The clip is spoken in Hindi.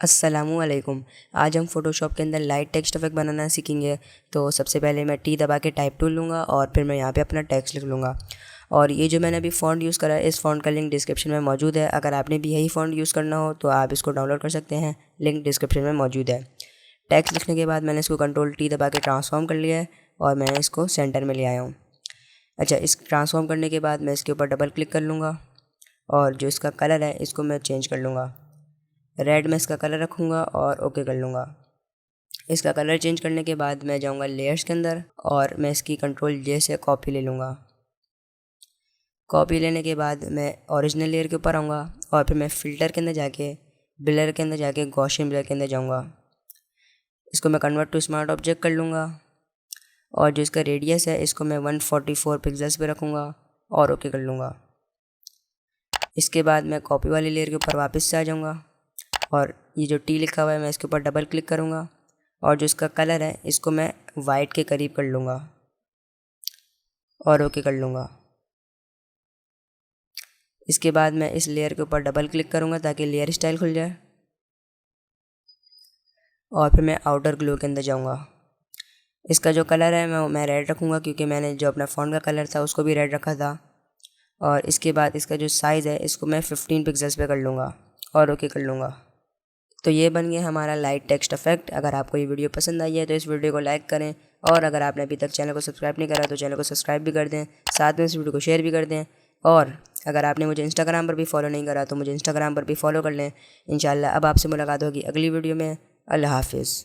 अस्सलामुअलैकुम। आज हम फ़ोटोशॉप के अंदर लाइट टेक्स्ट इफेक्ट बनाना सीखेंगे। तो सबसे पहले मैं टी दबा के टाइप टूल लूँगा और फिर मैं यहाँ पे अपना टेक्स्ट लिख लूँगा। और ये जो मैंने अभी फ़ॉन्ट यूज़ करा है, इस फ़ॉन्ट का लिंक डिस्क्रिप्शन में मौजूद है। अगर आपने भी यही फ़ॉन्ट यूज़ करना हो तो आप इसको डाउनलोड कर सकते हैं, लिंक डिस्क्रिप्शन में मौजूद है। टेक्स्ट लिखने के बाद मैंने इसको कंट्रोल टी दबा के ट्रांसफॉर्म कर लिया है और मैंने इसको सेंटर में ले आया हूँ। अच्छा, इस ट्रांसफॉर्म करने के बाद मैं इसके ऊपर डबल क्लिक कर लूँगा और जो इसका कलर है इसको मैं चेंज कर लूँगा। रेड में इसका कलर रखूँगा और ओके कर लूँगा। इसका कलर चेंज करने के बाद मैं जाऊँगा लेयर्स के अंदर और मैं इसकी कंट्रोल जे से कॉपी ले लूँगा। कॉपी लेने के बाद मैं ओरिजिनल लेयर के ऊपर आऊँगा और फिर मैं फ़िल्टर के अंदर जाके ब्लर के अंदर जाके गॉसियन ब्लर के अंदर जाऊँगा। इसको मैं कन्वर्ट टू स्मार्ट ऑब्जेक्ट कर लूँगा और जो इसका रेडियस है इसको मैं 144 पिक्सल्स पे रखूँगा और ओके कर लूँगा। इसके बाद मैं कॉपी वाली लेयर के ऊपर वापस से आ जाऊँगा और ये जो टी लिखा हुआ है मैं इसके ऊपर डबल क्लिक करूँगा और जो इसका कलर है इसको मैं वाइट के करीब कर लूँगा और ओके कर लूँगा। इसके बाद मैं इस लेयर के ऊपर डबल क्लिक करूँगा ताकि लेयर स्टाइल खुल जाए और फिर मैं आउटर ग्लो के अंदर जाऊँगा। इसका जो कलर है मैं रेड रखूँगा क्योंकि मैंने जो अपना फ़ॉन्ट का कलर था उसको भी रेड रखा था। और इसके बाद इसका जो साइज़ है इसको मैं 15 पिक्सल्स पे कर लूँगा और ओके कर लूँगा। तो ये बन गया हमारा लाइट टेक्स्ट इफेक्ट। अगर आपको ये वीडियो पसंद आई है तो इस वीडियो को लाइक करें और अगर आपने अभी तक चैनल को सब्सक्राइब नहीं करा तो चैनल को सब्सक्राइब भी कर दें, साथ में इस वीडियो को शेयर भी कर दें। और अगर आपने मुझे इंस्टाग्राम पर भी फॉलो नहीं करा तो मुझे इंस्टाग्राम पर भी फॉलो कर लें। इंशाल्लाह अब आपसे मुलाकात होगी अगली वीडियो में। अल्लाह हाफिज़।